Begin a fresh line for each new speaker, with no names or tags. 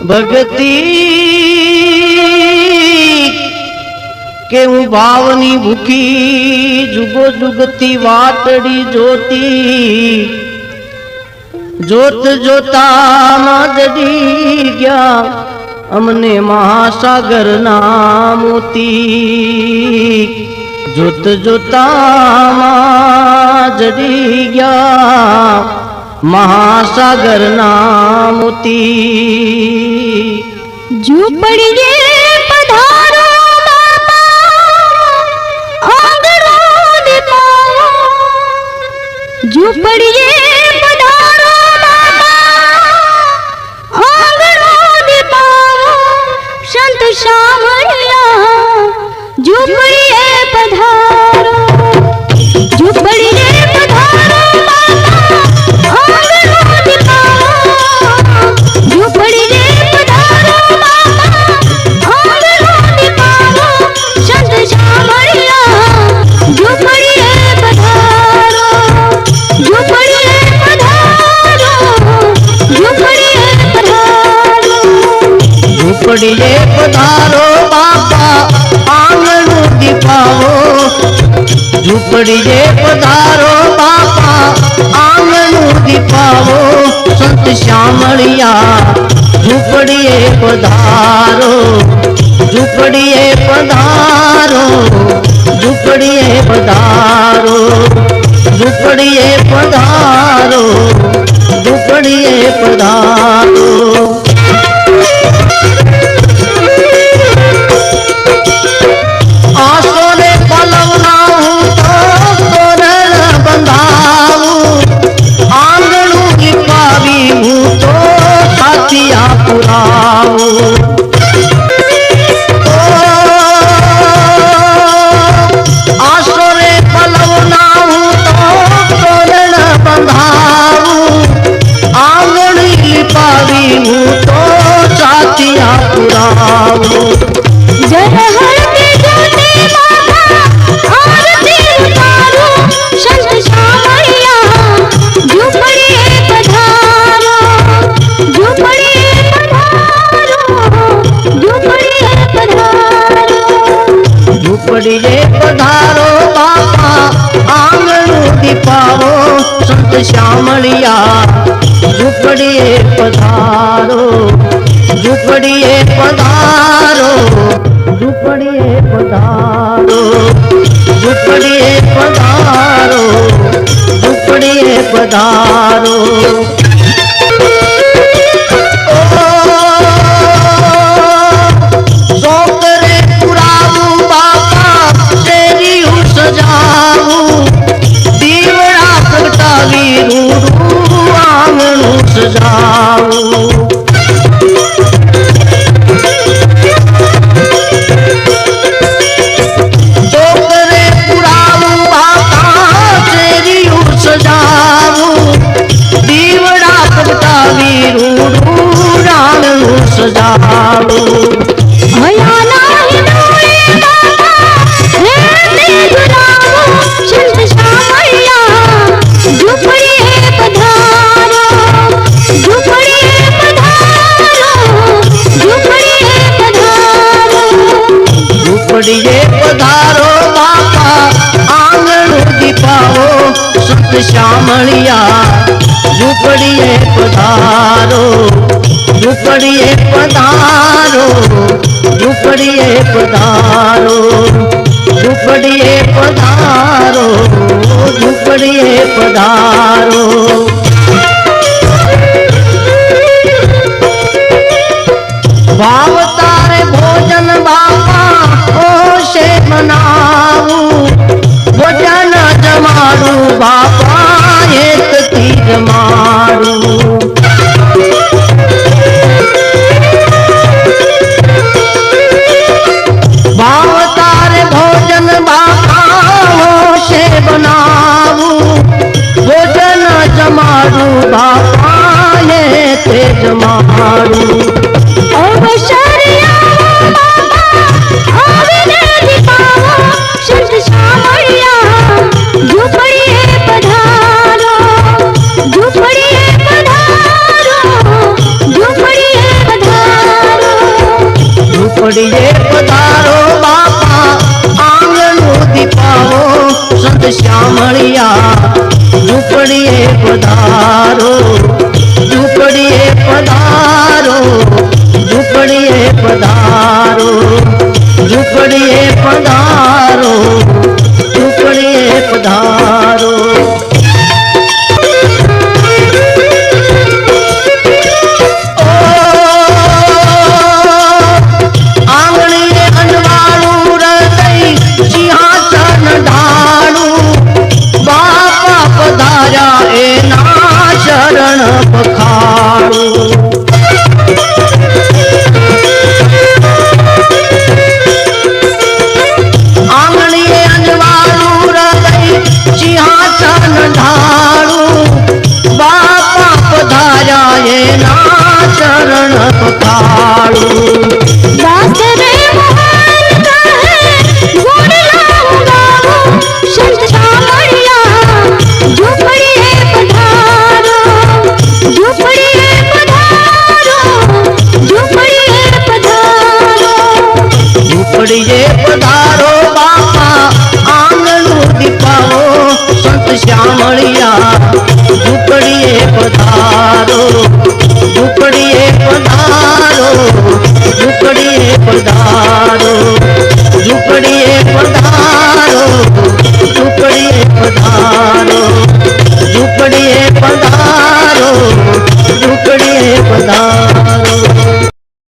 भगती के हूँ भावनी भूखी जुगो जुगती वाटड़ी ज्योति जोत जोता जड़ी गया हमने महासागर नामोती जोत जोता जड़ी गया महासागर नामोती
झूपड़िए पधारो बाबा आंगनों दिखाओ झूपड़िए पधारो बाबा आंगनों दिखाओ संत श्यामलिया झूपड़िए पधारो झूपड़िए पधारो
झूपड़िए पधारो बाबा आंगनू दिखाओ झूपड़िए पधारो बाबा आंगनू दिखाओ संत श्यामलिया झूपड़िए पधारो झूपड़िए पधारो झूपड़िए पधारो झूपड़िए पधारो झूपड़िए पधारो आसोरे पलवनाऊ तो तोरण बंधाऊ आंगनू की पावी हूँ तो साथिया पुराऊ आसोरे पलवनाऊ तो तोरण बंधाऊ आंगन की पावी हूँ तो साथिया पुराऊ
जय हरते ज्योति बाबा आरती उतारो संत श्यामलिया झूपड़िए पधारो झूपड़िए पधारो झूपड़िए पधारो
झूपड़िए पधारो बाबा आंगनू दिखाओ संत श्यामलिया झूपड़िए पधारो झूपड़िए पधारो झूपड़िए पधारो झूपड़िए पधारो झूपड़िए पधारो सोकरे पुराऊ बाबा तेरी हूँ सजाऊ दीवड़ा प्रगटावी रूरू आंगनू सजाऊ सजाओ
भया नाही डोळे बाबा हे गुलाबो संत श्यामलिया झूपड़िए पधारो झूपड़िए पधारो झूपड़िए पधारो
झूपड़िए पधारो बाबा आंगनू दिखाओ संत श्यामलिया झूपड़िए पधारो झूपड़िए पधारो झूपड़िए पधारो झूपड़िए पधारो झूपड़िए पधारो भाव तारे भोजन बाबा ओ से मनाऊ भोजन जमाड़ू बाबा एक तीर मारू भाव तारे भोजन बाबा से बनाऊ भोजन जमाड़ू बाबा ये तेज मारू
संत श्यामलिया झूपड़िए पधारो झूपड़िए पधारो झूपड़िए पधारो
ઝૂંપડીએ પધારો બાપા આંગણું દીપાવો સંત શ્યામળિયા ઝૂંપડીએ પધારો ઝૂંપડીએ પધારો ઝૂંપડીએ પધારો ઝૂંપડીએ પધારો ઝૂંપડીએ પધારો આંગણીએ અનવાળું હૃદય સિંહાસન ઢાળું બાપા પધાર્યા એના ચરણ પખાળું આંગણીએ અનવાળું હૃદય સિંહાસન ઢાળું બાપા પધાર્યા એના ચરણ પખાળું
दास रे मोहन कहे गुण लाऊं गाऊं संत श्यामळिया झूंपड़िए पधारो झूंपड़िए पधारो झूंपड़िए पधारो
ઝૂંપડીએ પધારો બાપા આંગણું દીપાવો સંત શ્યામળિયા ઝૂંપડીએ પધારો